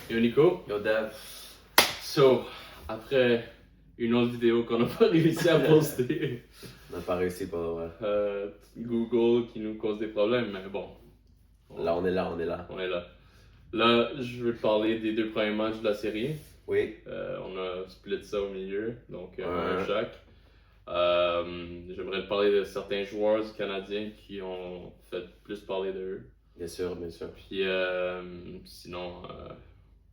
Yo Nico, Yo Dev. so après une autre vidéo qu'on n'a pas réussi à poster, On n'a pas réussi pour vrai. Google qui nous cause des problèmes, mais bon, Là, on est là. on est là. Là, je veux te parler des deux premiers matchs de la série. Oui. On a split ça au milieu, donc Ouais. un chaque. J'aimerais te parler de certains joueurs du Canadien qui ont fait plus parler d'eux. Bien sûr. Puis sinon,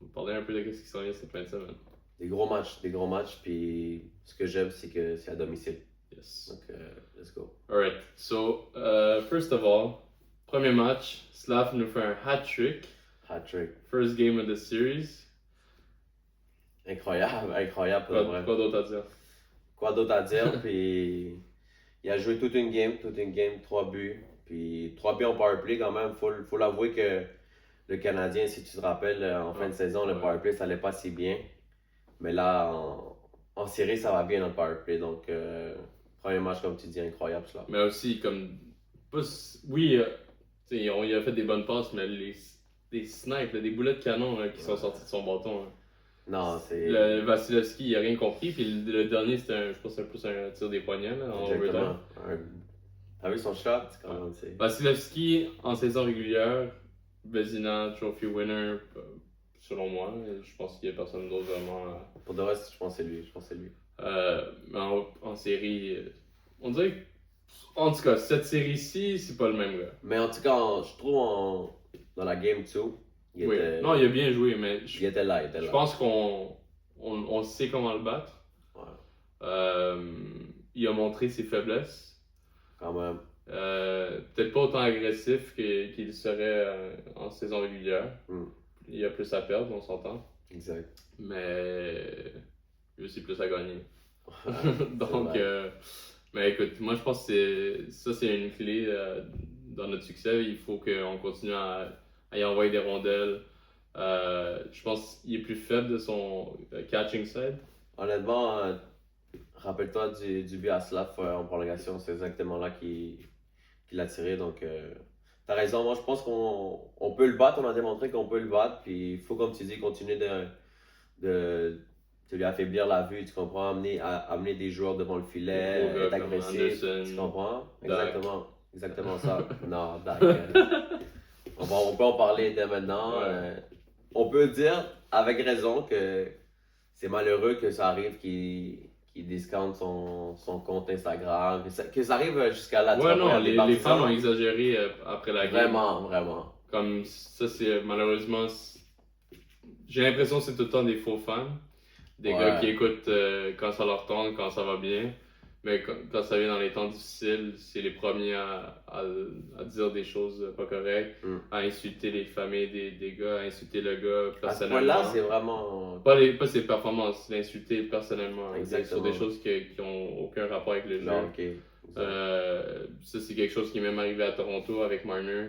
on va parler un peu de ce qui s'en vient cette fin de semaine. Des gros matchs, puis ce que j'aime, c'est que c'est à domicile. Yes. Donc, let's go. Alright, so first of all, premier match, Slav nous fait un hat-trick. Hat-trick. First game of the series. Incroyable pour vrai. Quoi d'autre à dire? Quoi d'autre à dire, puis il a joué toute une game, 3 buts. Puis 3 buts en powerplay quand même, faut l'avouer que le Canadien, si tu te rappelles, en fin de saison, le powerplay, ça allait pas si bien. Mais là, en série, ça va bien notre powerplay. Donc, premier match, comme tu dis, incroyable cela. Mais aussi, comme. Oui, il a fait des bonnes passes, mais des snipes, là, des boulets de canon là, qui sont sortis de son bâton. Là. Non, c'est. Vasilevski, il a rien compris. Puis le dernier, c'était je pense que c'est plus un tir des poignets là, en overtime. T'as vu son shot? Quand même, Vasilevski, en saison régulière, Vezina, Trophy winner, selon moi. Je pense qu'il n'y a personne d'autre vraiment. Pour de reste, je pense que c'est lui. Mais en série, on dirait que. En tout cas, cette série-ci, c'est pas le même gars. Mais en tout cas, je trouve dans la game 2, non, il a bien joué, mais il était là. Je pense qu'on sait comment le battre. Ouais. Il a montré ses faiblesses. Quand même. Peut-être pas autant agressif qu'il serait en saison régulière. Il a plus à perdre, on s'entend. Exact. Mais il a aussi plus à gagner. Donc, mais écoute, moi je pense que c'est une clé dans notre succès. Il faut qu'on continue à y envoyer des rondelles. Je pense qu'il est plus faible de son catching side. Honnêtement, rappelle-toi du but à Slav en prolongation, c'est exactement là qu'il a tiré. Donc, t'as raison, moi je pense qu'on peut le battre, on a démontré qu'on peut le battre. Puis il faut, comme tu dis, continuer de lui affaiblir la vue, tu comprends, amener des joueurs devant le filet, être agressif, tu comprends? Exactement ça. Non, Dak. On peut en parler dès maintenant. Ouais. On peut dire avec raison que c'est malheureux que ça arrive qu'il discount son compte Instagram, que ça arrive jusqu'à là. Ouais, non, les fans ont exagéré après la game. Vraiment. Comme ça, c'est malheureusement. J'ai l'impression que c'est tout le temps des faux fans. Des gars qui écoutent quand ça leur tente, quand ça va bien. Mais quand ça vient dans les temps difficiles, c'est les premiers à dire des choses pas correctes, à insulter les familles des gars, à insulter le gars personnellement. À ce point-là, c'est vraiment. Pas ses performances, l'insulter personnellement. Exactement. Sur des choses qui ont aucun rapport avec le jeu. Non, okay. Ça, c'est quelque chose qui est même arrivé à Toronto avec Marner,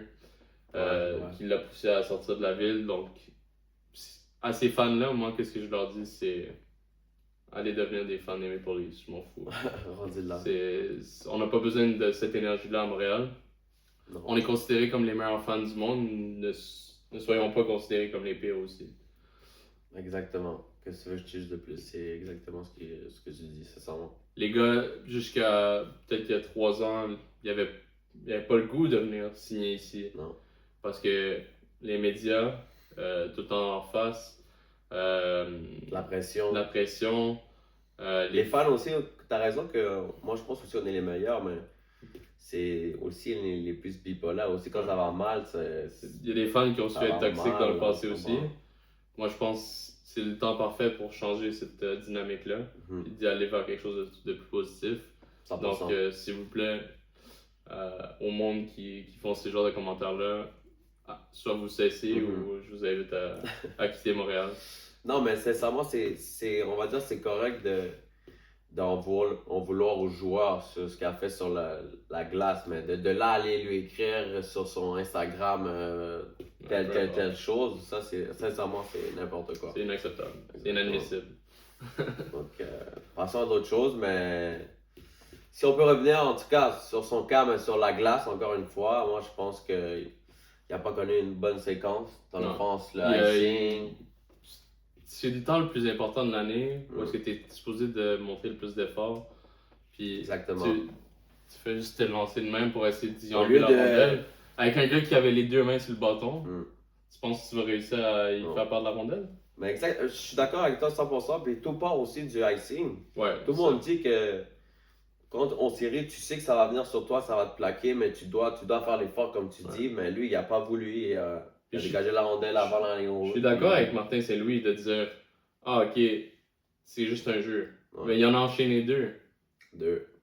qui l'a poussé à sortir de la ville. Donc, à ces fans-là, moi, qu'est-ce que je leur dis, c'est aller devenir des fans des Maple Leafs, je m'en fous. On n'a pas besoin de cette énergie-là à Montréal. Non. On est considérés comme les meilleurs fans du monde, ne soyons pas considérés comme les pires aussi. Exactement. Qu'est-ce que tu veux que je dise de plus? C'est exactement ce que tu dis, c'est ça. Les gars, jusqu'à peut-être il y a 3 ans, il n'y avait pas le goût de venir signer ici. Non. Parce que les médias, tout le temps en face, la pression. Les fans aussi, t'as raison que moi je pense aussi qu'on est les meilleurs, mais c'est aussi les plus bipolaires. Aussi quand ça va mal, il y a des fans qui ont su être toxiques dans le passé aussi. Moi je pense que c'est le temps parfait pour changer cette dynamique-là et d'y aller vers quelque chose de plus positif. 100%. Donc s'il vous plaît, au monde qui font ce genre de commentaires-là, soit vous cessez ou je vous invite à quitter Montréal. Non, mais sincèrement, on va dire c'est correct d'en vouloir aux joueurs sur ce qu'il a fait sur la glace, mais de là aller lui écrire sur son Instagram telle chose, ça, sincèrement, c'est n'importe quoi. C'est inacceptable. C'est inadmissible. Donc, passons à d'autres choses, mais si on peut revenir en tout cas sur son cas, mais sur la glace, encore une fois, moi je pense qu'il n'a pas connu une bonne séquence. Dans le sens, le icing. c'est du temps le plus important de l'année, où est-ce que tu es supposé de montrer le plus d'efforts. Puis Exactement. tu fais juste te lancer de même pour essayer d'y Au enlever lieu la de- rondelle. Avec un gars qui avait les deux mains sur le bâton, Mm. tu penses que tu vas réussir à y Non. faire perdre la rondelle? Mais exact, je suis d'accord avec toi 100%. Puis tout part aussi du icing. Ouais. Tout le monde dit que quand on série, tu sais que ça va venir sur toi, ça va te plaquer, mais tu dois faire l'effort comme tu dis. Mais lui, il n'a pas voulu. Il a dégagé la rondelle avant la ligne Je rouge. suis d'accord avec Martin Saint-Louis de dire ah, ok, c'est juste un jeu. Ouais. Mais il en a enchaîné deux.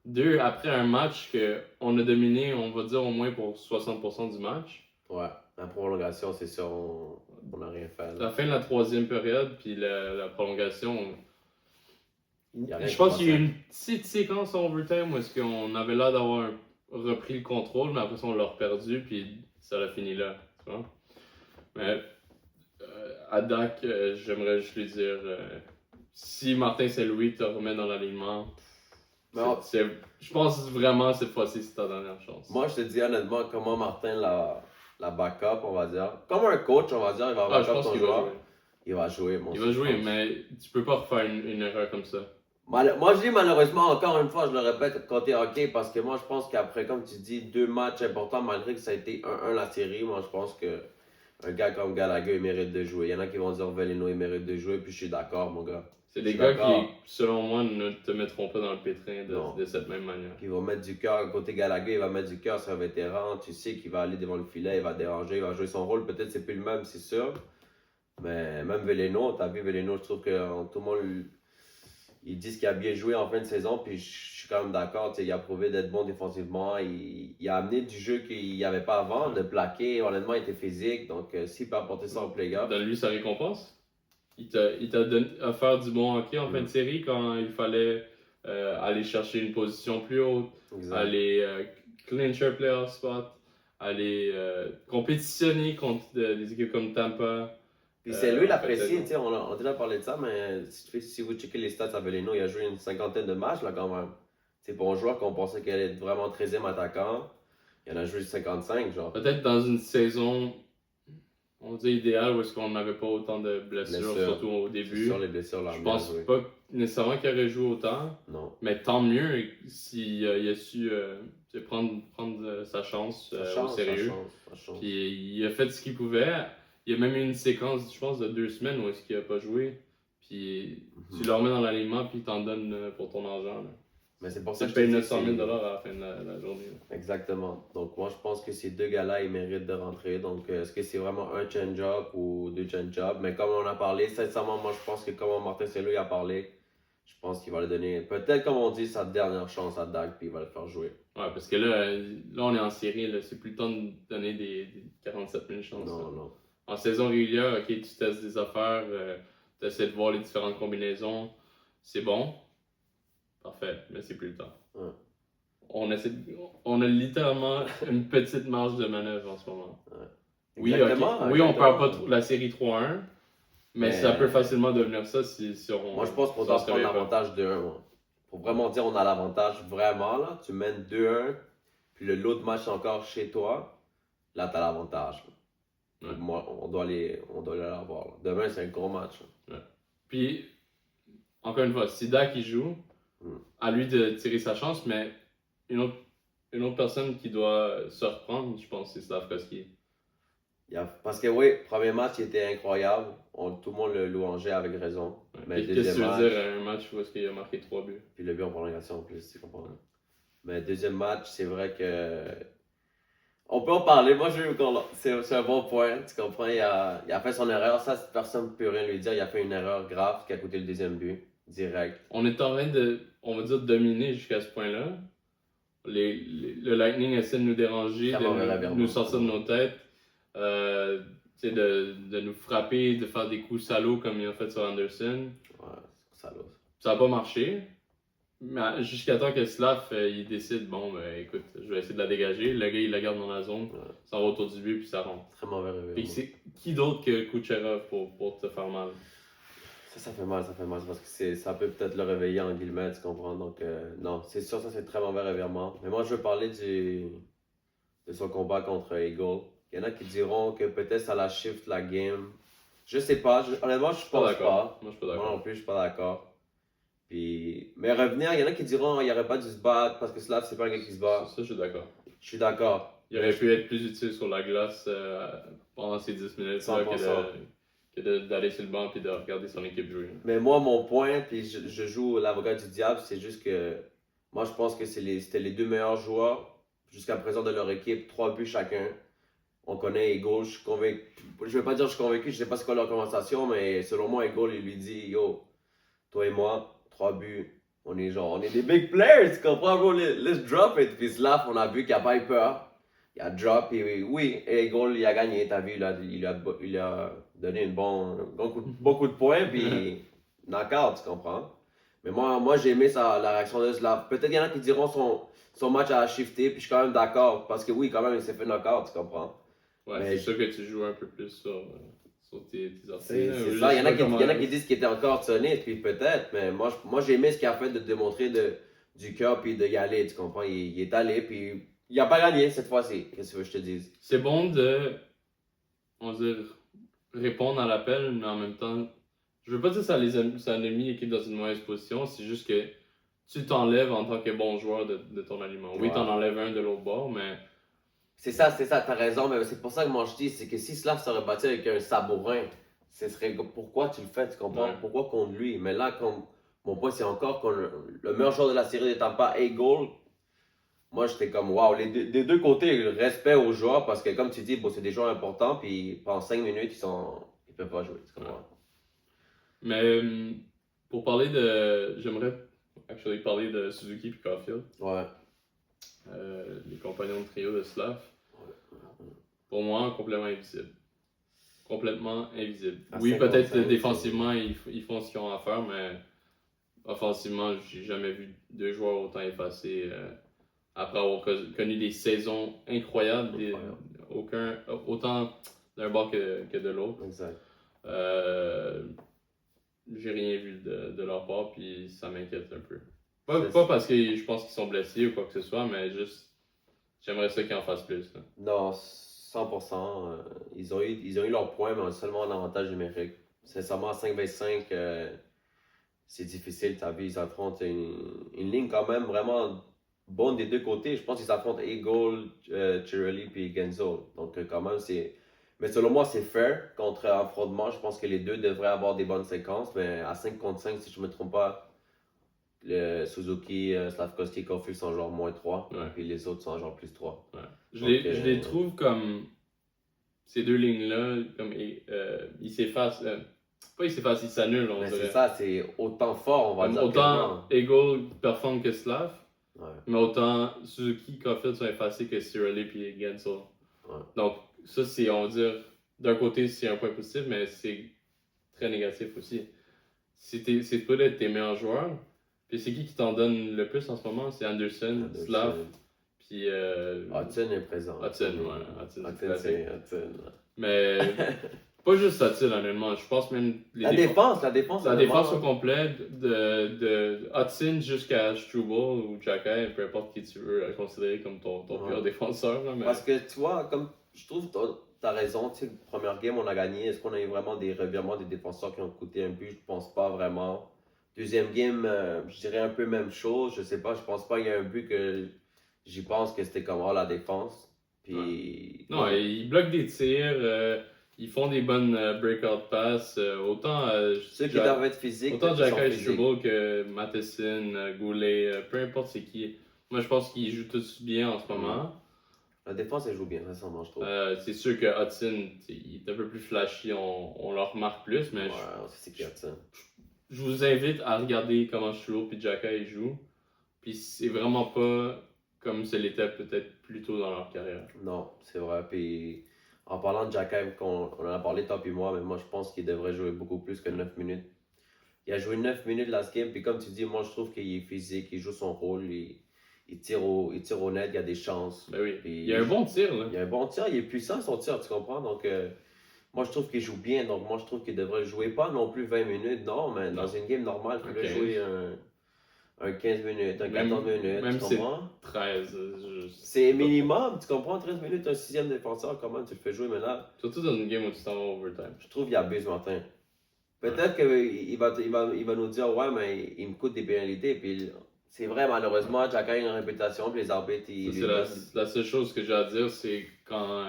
Deux après un match qu'on a dominé, on va dire au moins pour 60% du match. Ouais, la prolongation, c'est sûr, on n'a rien fait. La fin de la troisième période, puis la prolongation. Je qui pense qu'il y a eu passait. une petite séquence en overtime où est-ce qu'on avait l'air d'avoir repris le contrôle, mais après ça, on l'a perdu, puis ça a fini là. Tu vois? Mais à Dak, j'aimerais juste lui dire si Martin Saint-Louis te remet dans l'alignement, je pense vraiment cette fois-ci c'est ta dernière chance. Moi, je te dis honnêtement, comment Martin la backup, on va dire. Comme un coach, on va dire, il va backup ton joueur. Il va jouer. Il va jouer, mais tu peux pas refaire une erreur comme ça. Moi, je dis malheureusement, encore une fois, je le répète, côté hockey, parce que moi, je pense qu'après, comme tu dis, 2 matchs importants, malgré que ça a été 1-1 la série, moi, je pense que un gars comme Gallagher, il mérite de jouer. Il y en a qui vont dire Veleno, il mérite de jouer, puis je suis d'accord, mon gars. C'est des gars qui, selon moi, ne te mettront pas dans le pétrin de cette même manière. Il va mettre du cœur. Côté Gallagher, il va mettre du cœur, c'est un vétéran. Tu sais qu'il va aller devant le filet, il va déranger, il va jouer son rôle. Peut-être c'est plus le même, c'est sûr. Mais même Veleno, t'as vu Veleno, je trouve que tout le monde, ils disent qu'il a bien joué en fin de saison, puis je suis quand même d'accord. Il a prouvé d'être bon défensivement. Il a amené du jeu qu'il n'y avait pas avant, de plaquer. Honnêtement, il était physique. Donc, s'il peut apporter ça au play-off. Donne-lui sa récompense. Il t'a offert du bon hockey en fin de série quand il fallait aller chercher une position plus haute, aller clincher playoff spot, aller compétitionner contre des équipes comme Tampa. Puis c'est lui l'apprécié, on a déjà parlé de ça, mais si vous checkez les stats à Veleno, il a joué une 50aine de matchs là quand même. C'est pour un joueur qu'on pensait qu'il allait être vraiment 13e attaquant, il en a joué 55 genre. Peut-être dans une saison, on dit idéale, où est-ce qu'on n'avait pas autant de blessures, surtout au début. Sur les blessures, là, je pense pas nécessairement qu'il aurait joué autant. Non. Mais tant mieux s'il a su prendre sa chance au sérieux. Puis il a fait ce qu'il pouvait. Il y a même eu une séquence, je pense, de 2 semaines où est-ce qu'il a pas joué. Puis tu le remets dans l'alignement, puis il t'en donne pour ton argent. Là. Mais c'est pour ça que tu payes 900 000 $ à la fin de la journée. Là. Exactement. Donc moi, je pense que ces deux gars-là, ils méritent de rentrer. Donc est-ce que c'est vraiment un change-up ou 2 change-up? Mais comme on a parlé, sincèrement, moi, je pense que comme Martin Saint-Louis a parlé, je pense qu'il va le donner, peut-être comme on dit, sa dernière chance à Dak, puis il va le faire jouer. Ouais, parce que là on est en série, là, c'est plus le temps de donner des 47 000 chances. Non. En saison régulière, ok, tu testes des affaires, tu essaies de voir les différentes combinaisons, c'est bon, parfait, mais c'est plus le temps. Ouais. On a littéralement une petite marge de manœuvre en ce moment. Ouais. Oui, on perd pas la série 3-1, mais ça peut facilement devenir ça si on... Moi, je pense qu'on doit prendre l'avantage de 1. Pour vraiment dire on a l'avantage, vraiment, là, tu mènes 2-1, puis l'autre match encore chez toi, là, tu as l'avantage. Ouais. Moi, on doit l'avoir. Demain, c'est un gros match. Ouais. Puis, encore une fois, si Dak il joue, à lui de tirer sa chance, mais une autre personne qui doit se reprendre, je pense, c'est Slafkovsky. Parce que oui, premier match, il était incroyable. Tout le monde le louangeait avec raison. Ouais. Mais qu'est-ce que tu veux dire à un match où est-ce qu'il a marqué 3 buts? Puis le but en prolongation en plus, tu comprends. Mais deuxième match, c'est vrai que... On peut en parler, moi c'est un bon point, tu comprends, il a fait son erreur, ça personne ne peut rien lui dire, il a fait une erreur grave qui a coûté le deuxième but, direct. On est en train de, on va dire, dominer jusqu'à ce point-là. Le Lightning essaie de nous déranger, de nous sortir de nos têtes, de nous frapper, de faire des coups salauds comme il a fait sur Anderson. Ouais, salaud. Ça n'a pas marché. Mais jusqu'à temps que Slav il décide, bon, ben écoute, je vais essayer de la dégager. Le gars, il la garde dans la zone, ça va autour du but, puis ça rentre. Très mauvais réveil. Puis c'est qui d'autre que Kucherov pour te faire mal? Ça fait mal, parce que ça peut peut-être le réveiller en guillemets, tu comprends? Donc, non, c'est sûr, ça c'est très mauvais revirement. Mais moi, je veux parler de son combat contre Eagle. Il y en a qui diront que peut-être ça la shift la game Je sais pas. Honnêtement, je pense pas. Moi, je suis pas Moi d'accord. non plus, je suis pas d'accord. Puis, mais revenir, il y en a qui diront il aurait pas dû se battre parce que Slav, c'est pas un gars qui se bat. Ça, je suis d'accord. Je suis d'accord. Il aurait pu être plus utile sur la glace pendant ces 10 minutes-là 100%. d'aller sur le banc et de regarder son équipe jouer. Mais moi, mon point, puis je joue l'avocat du diable, c'est juste que moi, je pense que c'était les deux meilleurs joueurs jusqu'à présent de leur équipe, 3 buts chacun. On connaît Eagle, je suis convaincu. Je vais pas dire que je suis convaincu, je sais pas c'est quoi leur conversation, mais selon moi, Eagle, il lui dit yo, toi et moi, 3 buts. On est des big players, tu comprends, bro? Let's drop it. Puis Slav, on a vu qu'il a pas eu peur. Il a drop, et oui, et Eagle, il a gagné, t'as vu, il a donné bon coup de poing, puis knockout, tu comprends? Mais moi j'ai aimé la réaction de Slav. Peut-être qu'il y en a qui diront son match a shifté, puis je suis quand même d'accord, parce que oui, quand même, il s'est fait knockout, tu comprends? Ouais, Mais c'est sûr que tu joues un peu plus sur tes orteils. c'est ça, il y en a qui disent qu'il était encore sonné, puis peut-être, mais moi j'ai aimé ce qu'il a fait de démontrer du cœur, puis d'y aller, tu comprends? Il est allé, puis il a pas gagné cette fois-ci, qu'est-ce que tu veux que je te dise? C'est bon de, on va dire, répondre à l'appel, mais en même temps, je veux pas dire que ça a mis l'équipe dans une mauvaise position, c'est juste que tu t'enlèves en tant que bon joueur de ton aliment. Oui, Ouais. t'en enlèves un de l'autre bord, mais C'est ça, t'as raison, mais c'est pour ça que moi je dis, c'est que si Slav serait battu avec un sabourin, ce serait pourquoi tu le fais, tu comprends? Ouais. Pourquoi contre lui? Mais là, mon point c'est encore que le meilleur joueur de la série n'étant pas Eagle, moi j'étais comme wow, des deux côtés, respect aux joueurs parce que comme tu dis, bon, c'est des joueurs importants, puis pendant 5 minutes, ils peuvent pas jouer, tu comprends? Mais pour parler j'aimerais actually parler de Suzuki et Caulfield, Ouais. les compagnons de trio de Slav. Pour moi, complètement invisible. Complètement invisible. À Oui, 55, peut-être défensivement, ils font ce qu'ils ont à faire, mais offensivement, j'ai jamais vu deux joueurs autant effacés après avoir connu des saisons incroyables, autant d'un bord que de l'autre. Exact. J'ai rien vu de leur part, puis ça m'inquiète un peu. Pas parce que je pense qu'ils sont blessés ou quoi que ce soit, mais juste, j'aimerais ça qu'ils en fassent plus. Là. Non, 100%. Ils ont eu leur point, mais seulement en avantage numérique. Sincèrement, à 5v5, c'est difficile. Tu as vu, ils affrontent une ligne quand même vraiment bonne des deux côtés. Je pense qu'ils affrontent Eagle, Chirelli puis Genzo. Donc, quand même, c'est. Mais selon moi, c'est fair contre affrontement. Je pense que les deux devraient avoir des bonnes séquences. Mais à 5 contre 5, si je ne me trompe pas, le Suzuki, Slavkovski et Caulfield sont genre -3. Ouais. Puis les autres sont genre +3. Ouais. Je les trouve comme. Ces deux lignes-là, comme ils s'effacent. Pas ils s'effacent, ils s'annulent, on Mais dirait. c'est ça, c'est autant fort, on va dire. Autant Eagle performe que Slav, Ouais. mais autant Suzuki et Caulfield sont effacés que Cirelli et Gensel. Ouais. Donc, ça, c'est, on va dire, d'un côté, c'est un point positif, mais c'est très négatif aussi. C'est peut-être tes meilleurs joueurs. Puis c'est qui t'en donne le plus en ce moment? C'est Anderson. Slav, puis... Hudson est présent. Hudson, ouais. Hudson, c'est Hudson. Mais pas juste Hudson, honnêtement. Je pense même... La défense au complet, de Hudson jusqu'à Struble ou Jacky, peu importe qui tu veux considérer comme ton pire défenseur. Là, mais... Parce que tu vois, comme je trouve t'as raison, tu sais, première game on a gagné, est-ce qu'on a eu vraiment des revirements des défenseurs qui ont coûté un but? Je pense pas vraiment. Deuxième game, je dirais un peu même chose, je sais pas, je pense pas qu'il y a un but que j'y pense que c'était comme la défense. Puis... Non, ils bloquent des tirs, ils font des bonnes breakout passes, autant... ceux qui doivent être physiques. Autant Jacky Struble que Matheson, Goulet, peu importe c'est qui. Moi je pense qu'ils jouent tous bien en ce moment. La défense, elle joue bien, récemment, je trouve. C'est sûr que Hudson, il est un peu plus flashy, on le remarque plus, mais c'est qui Hudson? Je vous invite à regarder comment Struble et Jacky jouent. Puis c'est vraiment pas comme ce l'était peut-être plus tôt dans leur carrière. Non, c'est vrai. Puis en parlant de Jacky, on en a parlé toi et moi, mais moi je pense qu'il devrait jouer beaucoup plus que 9 minutes. Il a joué 9 minutes last game, puis comme tu dis, moi je trouve qu'il est physique, il joue son rôle, il tire au net, il y a des chances. Ben oui. Puis, il y a un bon tir, là. Il y a un bon tir, il est puissant son tir, tu comprends? Donc, moi je trouve qu'il joue bien, donc moi je trouve qu'il devrait jouer pas non plus 20 minutes, non, mais dans une game normale, il devrait jouer un 15 minutes, un Même- 14 minutes, même tu c'est- comprends? 13. C'est minimum, tu comprends? 13 minutes, un sixième défenseur, comment tu le fais jouer maintenant? Surtout dans une game où tu t'en vas en overtime. Je trouve qu'il abuse Martin. Peut-être qu'il va nous dire, ouais, mais il me coûte des pénalités. Puis c'est vrai, malheureusement, chacun a une réputation, puis les arbitres, ils Ça, lui donnent- c'est la seule chose que j'ai à dire, c'est quand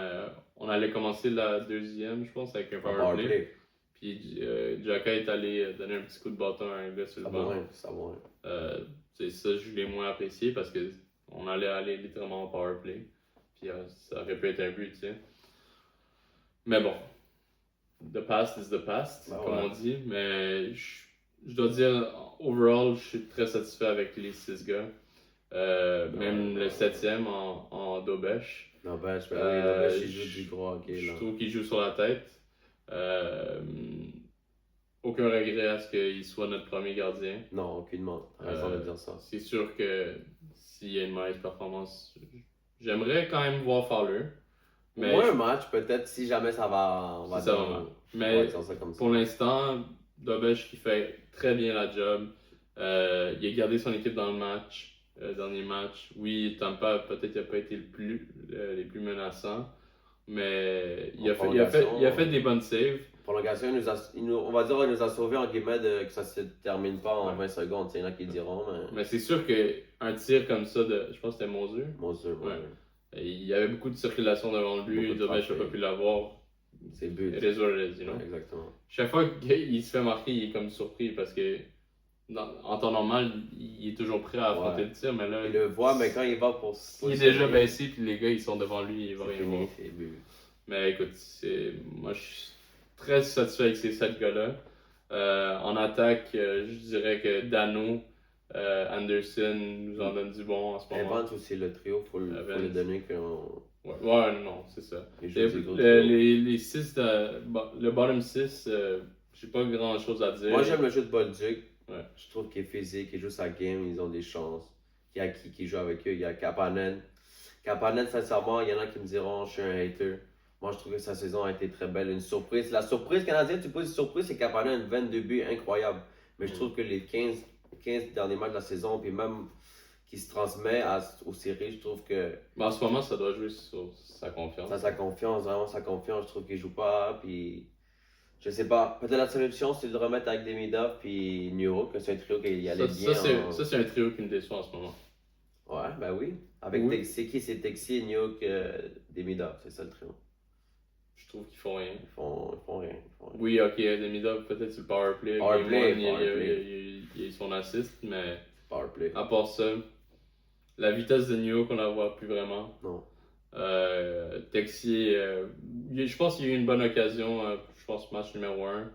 on allait commencer la deuxième, je pense, avec un un power power play. play. Puis Jacka est allé donner un petit coup de bâton à un gars sur le banc. Ça va, ouais. C'est ça, je l'ai moins apprécié parce que on allait aller littéralement au power play. Puis ça aurait pu être un but, tu sais. Mais bon, the past is the past, Ben comme ouais. on dit. Mais je dois dire, overall, je suis très satisfait avec les 6 gars. Même le 7e en Dobesh. Non, ben, je il joue du gros hockey, Je là. trouve qu'il joue sur la tête. Aucun regret à ce qu'il soit notre premier gardien. Non, aucunement. T'as raison de dire ça. C'est sûr que s'il y a une mauvaise performance, j'aimerais quand même voir Fowler. Mais Moins un match, peut-être, si jamais ça va. On va ça dire- va mal. on Mais va dire ça comme ça. pour l'instant, Dobesh qui fait très bien la job. Il a gardé son équipe dans le match, dernier match. Oui, Tampa peut-être qu'il n'a pas été les plus menaçants, mais il a fait des bonnes saves. Prolongation, on va dire qu'il nous a sauvé en guillemets que ça se termine pas en 20 secondes. Il y en a qui diront, mais. Mais c'est sûr qu'un tir comme ça, je pense que c'était Moser. Moser, ouais. Il y avait beaucoup de circulation devant lui, Beaucoup de Dobesh n'a frappes, pas pu l'avoir. C'est but. It is what it is, you know. Ouais, exactement. Chaque fois qu'il se fait marquer, il est comme surpris parce que en temps normal, il est toujours prêt à affronter le tir, mais là, Il le voit, mais quand il va pour. il est déjà baissé, puis les gars ils sont devant lui, il va rien voir. C'est but. Mais écoute, moi je suis très satisfait avec ces 7 gars-là. En attaque, je dirais que Dano, Anderson nous en donne du bon en ce moment. Evans aussi, le trio, faut le donner qu'on. Ouais, non, c'est ça. Il joue des gros trios. Les 6, le bottom 6, j'ai pas grand chose à dire. Moi, j'aime le jeu de Bolduc. Ouais. Je trouve qu'il est physique, il joue sa game, ils ont des chances. Il y a qui joue avec eux, il y a Kapanen. Kapanen, sincèrement, il y en a qui me diront je suis un hater. Moi, je trouve que sa saison a été très belle, une surprise. La surprise canadienne, tu poses une surprise, c'est Kapanen, 22 buts, incroyable. Mais je trouve que les 15 derniers matchs de la saison, puis même qui se transmet aux séries, je trouve que. Mais en ce moment, ça doit jouer sur sa confiance. Ça, sa confiance, vraiment sa confiance. Je trouve qu'il joue pas, puis. Je sais pas. Peut-être la solution, c'est de le remettre avec Demidov puis New que c'est un trio qui allait bien. Ça, c'est un trio qui me déçoit en ce moment. Ouais, ben oui. Avec Oui. c'est qui? C'est Texi, New Demidov. C'est ça le trio. Je trouve qu'ils font rien. Ils font rien. Oui, ok, Demidov, peut-être sur le powerplay. Il y a son assist, mais Powerplay. à part ça, la vitesse de New qu'on la voit plus vraiment. Non. Texier, je pense qu'il y a eu une bonne occasion, je pense match numéro 1.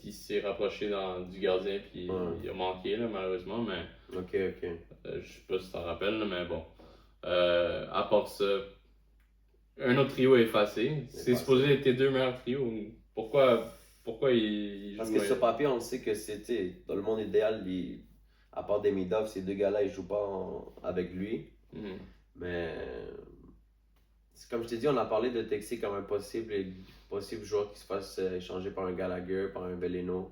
Il s'est rapproché du gardien puis il a manqué là, malheureusement, mais Ok. je sais pas si tu t'en rappelles, là, mais bon. À part ça, un autre trio effacé. C'est supposé être tes 2 meilleurs trios. Pourquoi il Parce joue que sur papier, on le sait que c'était dans le monde idéal, à part Demidov, ces deux gars-là, ils jouent pas avec lui. Mhm. Mais c'est comme je t'ai dit, on a parlé de Texi comme un possible joueur qui se fasse échanger par un Gallagher, par un Veleno.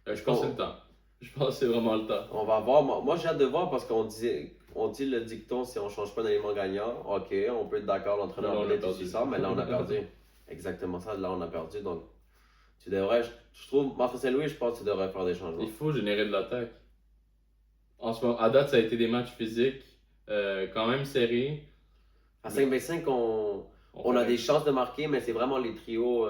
Je pense que c'est le temps. Je pense que c'est vraiment le temps. On va voir. Moi, j'ai hâte de voir parce qu'on dit le dicton, si on change pas d'élément gagnant, ok, on peut être d'accord, l'entraîneur Là, on a perdu. ça, mais là, on a perdu. Exactement ça, là, on a perdu. Donc, tu devrais, je trouve, Martin Saint-Louis, je pense que tu devrais faire des changements. Il faut générer de l'attaque. En ce moment, à date, ça a été des matchs physiques, quand même serrés. À 5v5, on a des chances de marquer, mais c'est vraiment les trios,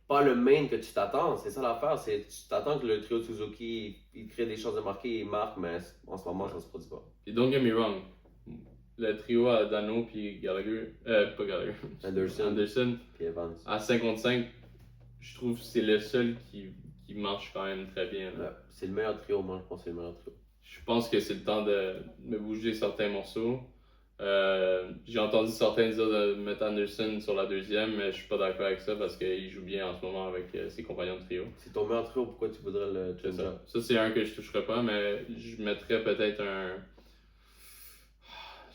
pas le main que tu t'attends. C'est ça l'affaire. C'est tu t'attends que le trio de Suzuki il crée des chances de marquer, il marque, mais en ce moment, ça se produit pas. Et don't get me wrong, le trio à Dano puis Gallagher, pas Gallagher, Anderson, Puis Evans. à 55, je trouve que c'est le seul qui marche quand même très bien. Là. Ouais, c'est le meilleur trio, moi, je pense que c'est le meilleur trio. Je pense que c'est le temps de bouger certains morceaux. J'ai entendu certains dire de mettre Anderson sur la deuxième, mais je suis pas d'accord avec ça parce qu'il joue bien en ce moment avec ses compagnons de trio. C'est ton meilleur trio, pourquoi tu voudrais le C'est changer? ça. Ça, c'est un que je toucherais pas, mais je mettrais peut-être un.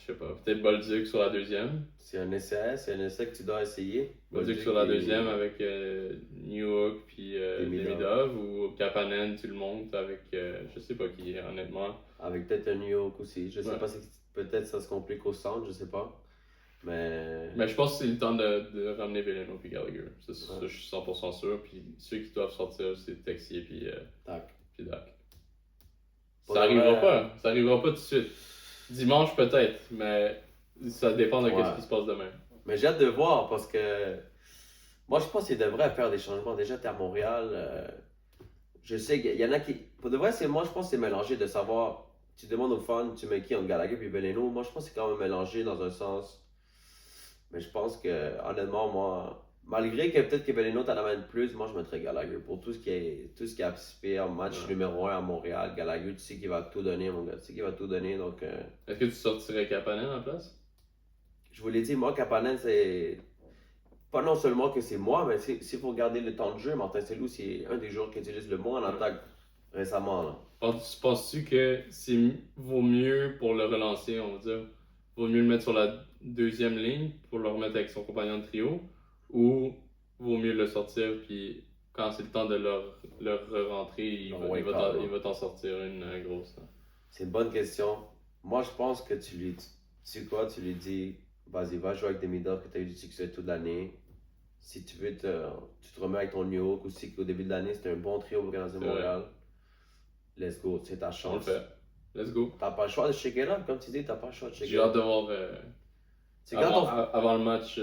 je sais pas, peut-être Bolduc sur la deuxième. C'est un essai que tu dois essayer. Bolduc sur la deuxième avec Newhook puis Demidov ou Kapanen, tu le montes avec je sais pas qui, honnêtement. Avec peut-être un Newhook aussi. Je sais Ouais. pas si peut-être ça se complique au centre, je sais pas. Mais je pense que c'est le temps de ramener Veleno puis Gallagher. Ça, je suis 100% sûr. Puis ceux qui doivent sortir, c'est Texier puis Dak. Ça arrivera pas. Ça arrivera pas tout de suite. Dimanche peut-être, mais ça dépend de ce qui se passe demain. Mais j'ai hâte de voir parce que moi je pense qu'il devrait faire des changements. Déjà, tu es à Montréal. Je sais qu'il y en a qui. Pour de vrai, moi je pense que c'est mélangé de savoir. Tu demandes aux fans, tu mets qui entre Gallagher puis Veleno. Moi je pense que c'est quand même mélangé dans un sens. Mais je pense que, honnêtement, moi, malgré que peut-être que Veleno t'en amène plus, moi je mettrais Gallagher. Pour tout ce qui a participé en match numéro 1 à Montréal, Gallagher, tu sais qu'il va tout donner, mon gars. Tu sais qu'il va tout donner. Donc, Est-ce que tu sortirais Kapanen en place? Je vous l'ai dit, moi, Kapanen, c'est. Pas non seulement que c'est moi, mais s'il faut regarder le temps de jeu, Martin Saint-Loup, c'est un des joueurs qui utilise le mot en attaque récemment. Là. Penses-tu que vaut mieux pour le relancer, on va dire, vaut mieux le mettre sur la deuxième ligne pour le remettre avec son compagnon de trio, ou vaut mieux le sortir puis quand c'est le temps de leur re-rentrer, il va t'en sortir une grosse. C'est une bonne question. Moi, je pense que tu lui dis, vas-y, va jouer avec Demidov que tu as eu du succès toute l'année. Si tu veux, tu te remets avec ton New York aussi, qu'au début de l'année, c'était un bon trio pour Canadien Montréal. Let's go, c'est ta chance. On le fait. Let's go. T'as pas le choix de check it up, comme tu dis, t'as pas le choix de check it up. J'ai hâte de voir avant le match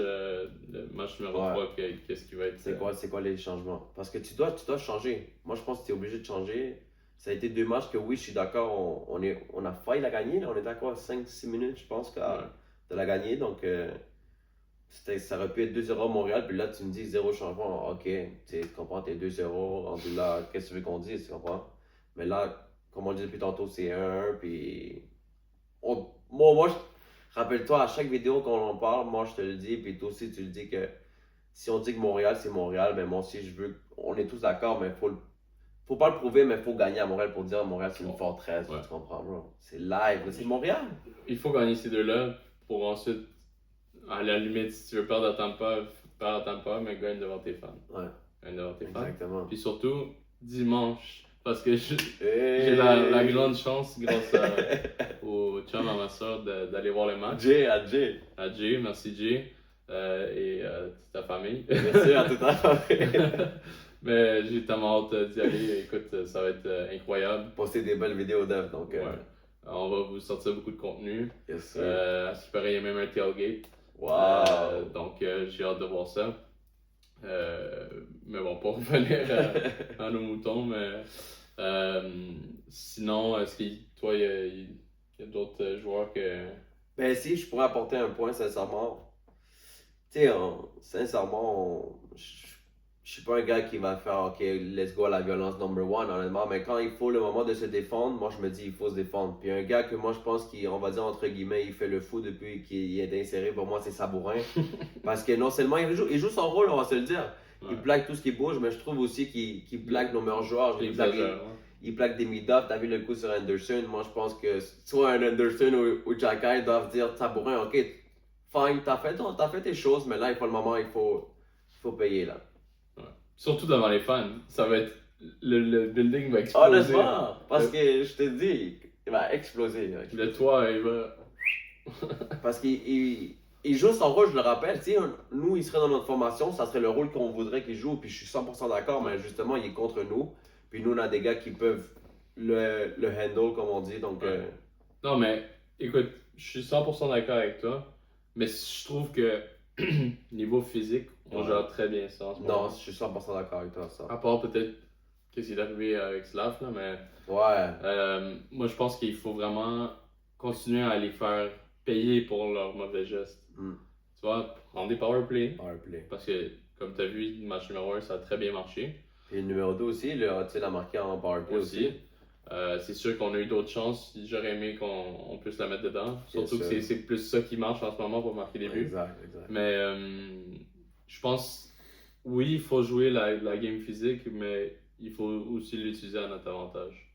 numéro 3, qu'est-ce qui va être. C'est quoi les changements? Parce que tu dois changer. Moi, je pense que tu es obligé de changer. Ça a été 2 matchs que oui, je suis d'accord, on a failli la gagner. Là. On est d'accord à 5-6 minutes, je pense, de la gagner. Donc, ça aurait pu être 2-0 à Montréal. Puis là, tu me dis 0 changement. Ok, tu comprends, t'es 2-0. Rendu là, qu'est-ce que tu veux qu'on dise, tu comprends? Mais là, comme on dit depuis tantôt, c'est 1-1. Puis, rappelle-toi, à chaque vidéo qu'on en parle, moi je te le dis, puis toi aussi tu le dis que si on dit que Montréal c'est Montréal, ben moi aussi je veux, on est tous d'accord, mais faut pas le prouver, mais il faut gagner à Montréal pour dire Montréal c'est une forteresse, tu comprends, bro? C'est live, c'est Montréal. Il faut gagner ces deux-là pour ensuite, à la limite, si tu veux perdre à Tampa, mais gagne devant tes fans. Ouais. Gagne devant tes fans. Exactement. Puis surtout, dimanche. Parce que j'ai la grande chance, grâce au chum à ma soeur, d'aller voir le match. À Jay, merci Jay. Et toute ta famille. Merci à toute ta famille. Mais j'ai tellement hâte d'y aller. Écoute, ça va être incroyable. Poster des belles vidéos d'œuvre. Donc, ouais. On va vous sortir beaucoup de contenu. Yes, à ce qui paraît, il y a même un tailgate. Wow. Donc, j'ai hâte de voir ça. Mais bon, pour revenir à nos moutons, mais sinon, est-ce que toi, il y a d'autres joueurs que. Ben, si je pourrais apporter un point, sincèrement. Tu sais, sincèrement, je suis pas un gars qui va faire OK, let's go à la violence number one, honnêtement, mais quand il faut le moment de se défendre, moi je me dis il faut se défendre. Puis un gars que moi je pense qu'on va dire entre guillemets, il fait le fou depuis qu'il est inséré, pour moi c'est Sabourin. Parce que non seulement il joue son rôle, on va se le dire. Il plaque tout ce qui bouge, mais je trouve aussi qu'il plaque nos meilleurs joueurs. Il plaque des mid-up, t'as vu le coup sur Anderson. Moi je pense que soit un Anderson ou Jacky doivent dire Sabourin, OK, fine, t'as fait tes choses, mais là il faut le moment, il faut payer là. Surtout devant les fans, ça va être. Le building va exploser. Honnêtement, parce que je te dis, il va exploser. Le toit, il va. Parce qu'il joue son rôle, je le rappelle. Nous, il serait dans notre formation, ça serait le rôle qu'on voudrait qu'il joue. Puis je suis 100% d'accord, mais justement, il est contre nous. Puis nous, on a des gars qui peuvent le handle, comme on dit. Donc, Non, mais écoute, je suis 100% d'accord avec toi. Mais je trouve que niveau physique, on gère très bien ça en ce moment. Non, je suis 100% d'accord avec toi, ça. À part peut-être qu'est-ce qui est arrivé avec Slav, là, mais. Ouais. Moi, je pense qu'il faut vraiment continuer à les faire payer pour leurs mauvais gestes. Tu vois, prendre des powerplay. Parce que, comme tu as vu, le match numéro 1, ça a très bien marché. Et le numéro 2 aussi, tu l'as marqué en powerplay aussi. C'est sûr qu'on a eu d'autres chances. J'aurais aimé qu'on puisse la mettre dedans. Surtout que c'est plus ça qui marche en ce moment pour marquer des buts. Exact. Mais je pense, oui, il faut jouer la game physique, mais il faut aussi l'utiliser à notre avantage.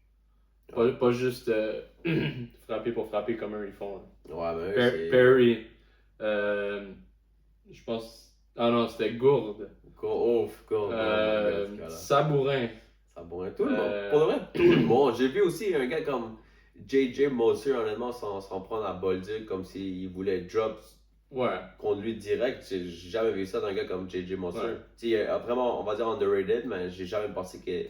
Pas juste frapper pour frapper comme eux ils font. Ouais, mais eux, c'est. Perry. Je pense. Ah non, c'était Gourde. Ouf, oh my God, ce gars-là. Sabourin. Sabourin, tout le monde. Pour le vrai, tout le monde. J'ai vu aussi un gars comme J.J. Moser, honnêtement, s'en prendre à Bolduc comme s'il voulait drop Ouais. contre lui direct. J'ai jamais vu ça d'un gars comme J.J. Moser. Ouais. Tu sais, vraiment, on va dire underrated, mais j'ai jamais pensé que.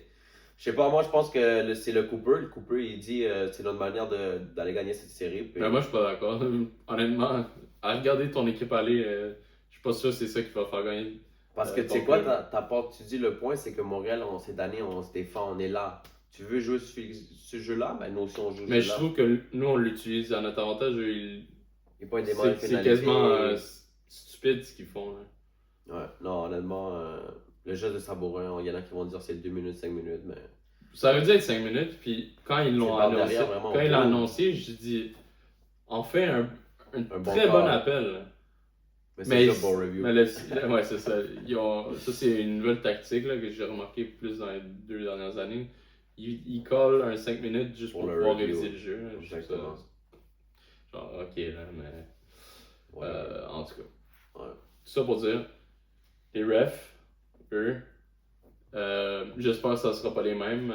Je sais pas, moi je pense que c'est le Cooper. Le Cooper, il dit c'est notre manière d'aller gagner cette série. Puis... Mais moi, je suis pas d'accord. Honnêtement, à regarder ton équipe aller, je suis pas sûr que c'est ça qui va faire gagner. Parce que tu sais quoi, tu dis le point, c'est que Montréal, cette année, on se défend, on est là. Tu veux jouer ce jeu-là, ben nous aussi on joue ce Mais jeu-là. je trouve que nous, on l'utilise à notre avantage. C'est quasiment stupide ce qu'ils font. Là. Ouais, non, honnêtement, le jeu de Sabourin, il y en a qui vont dire c'est 2 minutes, 5 minutes, mais. Ça aurait dû être 5 minutes, puis quand ils l'ont annoncé, je dis, on fait un très bon appel. Mais c'est un bon review. Ouais, c'est ça. Ça, c'est une nouvelle tactique là, que j'ai remarqué plus dans les 2 dernières années. Ils collent un 5 minutes juste pour pouvoir réviser le jeu. Exactement. Genre, ok, là, mais. Ouais. En tout cas. Ouais. Tout ça pour dire, les refs, eux, j'espère que ça ne sera pas les mêmes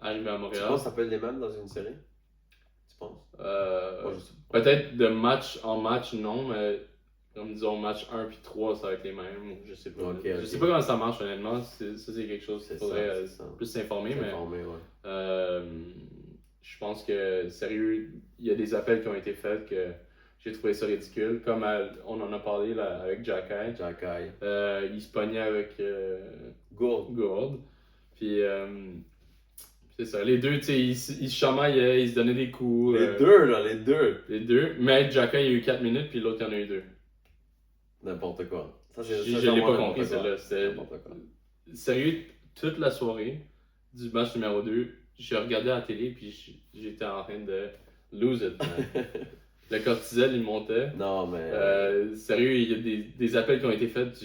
arrivés à Montréal. Tu penses que ça peut être les mêmes dans une série? Tu penses? Peut-être de match en match, non, mais comme disons match 1 puis 3, ça va être les mêmes. Je sais pas. Je sais pas comment ça marche honnêtement. Ça, c'est quelque chose qu'il faudrait plus s'informer. Mais je pense que, sérieux, il y a des appels qui ont été faits que j'ai trouvé ça ridicule. Comme on en a parlé là, avec Jacky. Il se pognait avec Gourde. Puis c'est ça. Les deux, tu sais, ils se chamaillaient, ils se donnaient des coups. Les deux. Mais Jacky, il a eu 4 minutes, puis l'autre, il en a eu 2. N'importe quoi. Je l'ai pas compris, celle-là. Sérieux, toute la soirée du match numéro 2, j'ai regardé à la télé, puis j'étais en train de lose it. Le cortisol, il montait. Non, mais. Sérieux, il y a des appels qui ont été faits,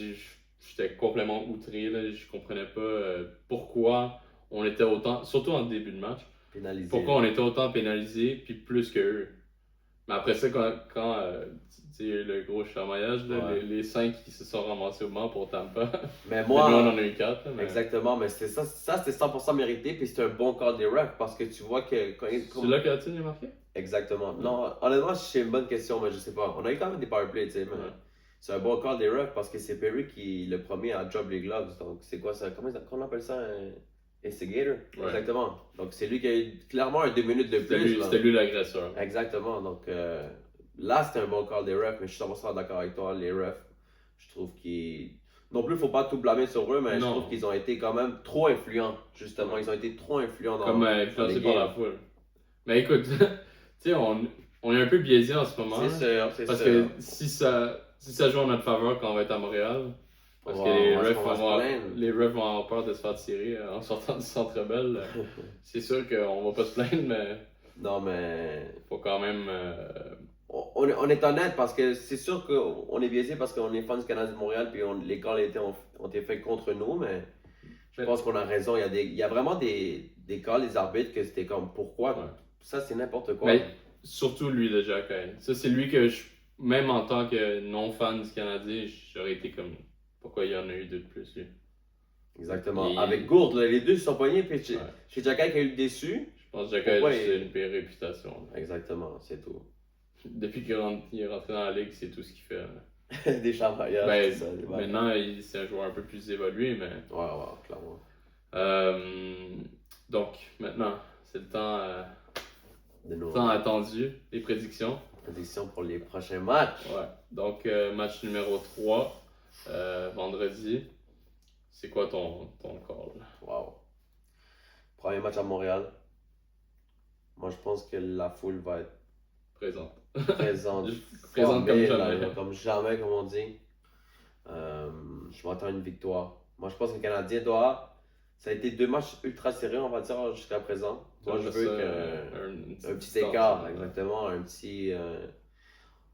j'étais complètement outré. Là. Je comprenais pas pourquoi on était autant, surtout en début de match, pourquoi on était autant pénalisé, puis plus qu'eux. Mais après ça, quand il y a eu le gros chamaillage, les 5 qui se sont ramassés au banc pour Tampa. Mais moi, on en a eu 4. Mais... Exactement, mais c'était c'était 100% mérité, puis c'était un bon call des refs parce que tu vois que. C'est là que tu as marqué? Exactement. Non, honnêtement, c'est une bonne question, mais je sais pas. On a eu quand même des powerplays, tu sais, mais c'est un bon call des refs parce que c'est Perry qui est le premier à drop les gloves. Donc, c'est quoi ça? Comment on appelle ça? Un instigator? Ouais. Exactement. Donc, c'est lui qui a eu clairement un 2 minutes de plus. C'était lui l'agresseur. Exactement. Donc, là, c'était un bon call des refs, mais je suis 100% d'accord avec toi. Les refs, je trouve qu'ils. Non plus, il ne faut pas tout blâmer sur eux, mais je trouve qu'ils ont été quand même trop influents, justement. Ils ont été trop influents dans comme influencés par la foule. Mais écoute, tu sais, on est un peu biaisé en ce moment. C'est sûr. Parce que si ça joue en notre faveur quand on va être à Montréal, parce que les refs vont avoir peur de se faire tirer en sortant du Centre Bell, c'est sûr qu'on va pas se plaindre, mais. Non, mais. Faut quand même. On est honnête parce que c'est sûr qu'on est biaisé parce qu'on est fan du Canadien de Montréal puis les calls ont été faits contre nous, mais je pense qu'on a raison. Il y a vraiment des calls, des arbitres que c'était comme pourquoi ça c'est n'importe quoi. Mais surtout lui de Jacky. Ça c'est lui que même en tant que non fan du Canadien, j'aurais été comme pourquoi il y en a eu 2 de plus lui. Exactement. Avec Gourde, les deux se sont pognés puis chez Jacky qui a eu le déçu. Je pense que Jacky a une pire réputation. Exactement, c'est tout. Depuis qu'il est rentré dans la ligue, c'est tout ce qu'il fait. Des chamaillages, c'est ça. Maintenant, c'est un joueur un peu plus évolué, mais... Ouais, clairement. Donc, maintenant, c'est le temps, temps attendu, les prédictions. Prédictions pour les prochains matchs. Ouais. Donc, match numéro 3, vendredi. C'est quoi ton call? Wow. Premier match à Montréal. Moi, je pense que la foule va être présente comme jamais, comme on dit. Je m'attends à une victoire. Moi, je pense que le Canadien ça a été 2 matchs ultra serrés, on va dire, jusqu'à présent. Moi, je veux un petit écart, exactement. Un petit,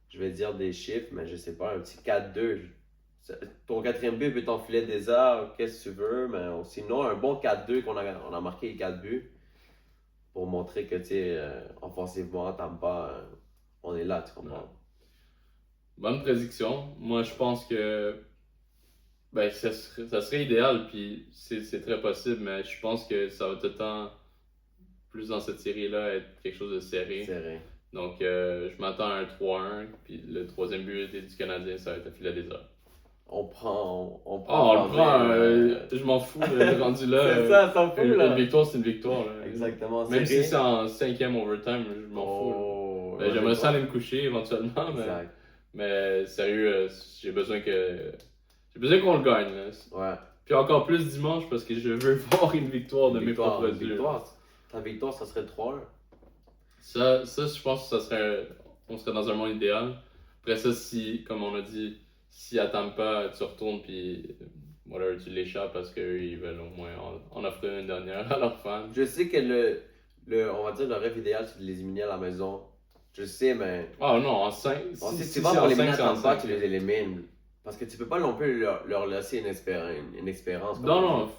je vais dire des chiffres, mais je sais pas, un petit 4-2. Ton 4e but peut t'enfiler des heures, qu'est-ce que tu veux, mais sinon, un bon 4-2 on a marqué les 4 buts pour montrer que, tu sais, offensivement, Tampa, on est là, tu comprends? Ouais. Bonne prédiction. Moi, je pense que ben, ça serait idéal, puis c'est très possible, mais je pense que ça va tout le temps, plus dans cette série-là, être quelque chose de serré. Serré. Donc, je m'attends à un 3-1, puis le troisième but du Canadien, ça va être à filet des heures. On prend. On le prend, je m'en fous, rendu là. C'est ça, s'en fout, là. Une victoire, c'est une victoire. Là. Exactement. Même si c'est en 5e overtime, je m'en fous. Ben, j'aimerais ça aller me coucher éventuellement, mais sérieux, j'ai besoin qu'on le gagne. Là. Ouais. Puis encore plus dimanche parce que je veux voir une victoire de mes propres yeux. Ta victoire, ça serait 3-1. Ça, je pense que on serait dans un monde idéal. Après ça, si, comme on a dit, s'ils n'attendent pas, tu retournes puis voilà, tu l'échappes parce qu'eux, ils veulent au moins en offrir une dernière à leurs fans. Je sais que on va dire le rêve idéal, c'est de les éliminer à la maison. Je sais, mais. Ah non, en 5. Si tu vas pour éliminer à Tampa, tu les élimines. Parce que tu peux pas non plus leur laisser une espérance. Non,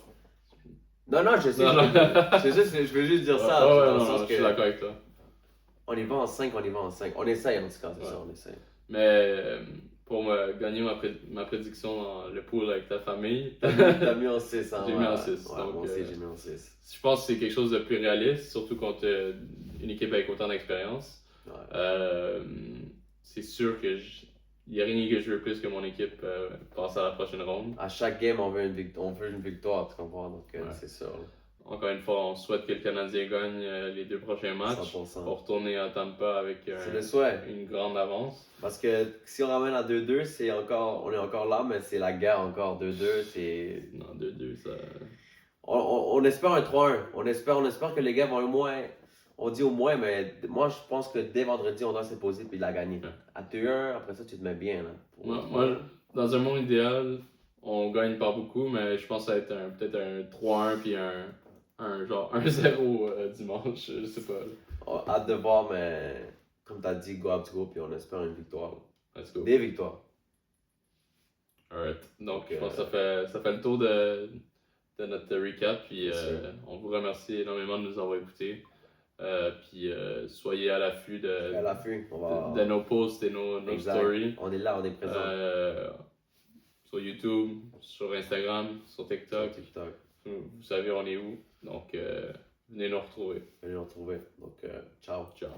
je sais. Je veux juste dire ça. Je suis d'accord avec toi. On y va en 5. On essaye en tout cas, c'est ça, on essaye. Mais pour gagner ma prédiction dans le pool avec ta famille, t'as mis en 6. Hein, j'ai mis en 6. Ouais, donc, moi aussi, j'ai mis en 6. Je pense que c'est quelque chose de plus réaliste, surtout contre une équipe avec autant d'expérience. Ouais. C'est sûr que il n'y a rien que je veux plus que mon équipe passe à la prochaine ronde. À chaque game, on veut une victoire, tu comprends? Donc, c'est ça. Encore une fois, on souhaite que le Canadien gagne les 2 prochains matchs 100%. pour retourner à Tampa avec une grande avance. Parce que si on ramène à 2-2, on est encore là, mais c'est la guerre encore. 2-2, Non, 2-2, ça... On espère un 3-1. On espère que les gars vont au moins... On dit au moins, mais moi, je pense que dès vendredi, on doit se poser puis la gagner. Ouais. À 2-1, après ça, tu te mets bien. Là, moi, dans un monde idéal, on gagne pas beaucoup, mais je pense que ça va être peut-être un 3-1 puis genre 1-0 dimanche, je sais pas. Hâte de voir, mais comme tu as dit, go up to go, puis on espère une victoire. Let's go. Des victoires. Alright. Donc, je pense que ça fait le tour de notre recap, puis on vous remercie énormément de nous avoir écoutés. Puis soyez à l'affût de nos posts et nos stories. On est là, on est présent. Sur YouTube, sur Instagram, sur TikTok. Vous savez, on est où. Donc, venez nous retrouver. Donc, ciao. Ciao.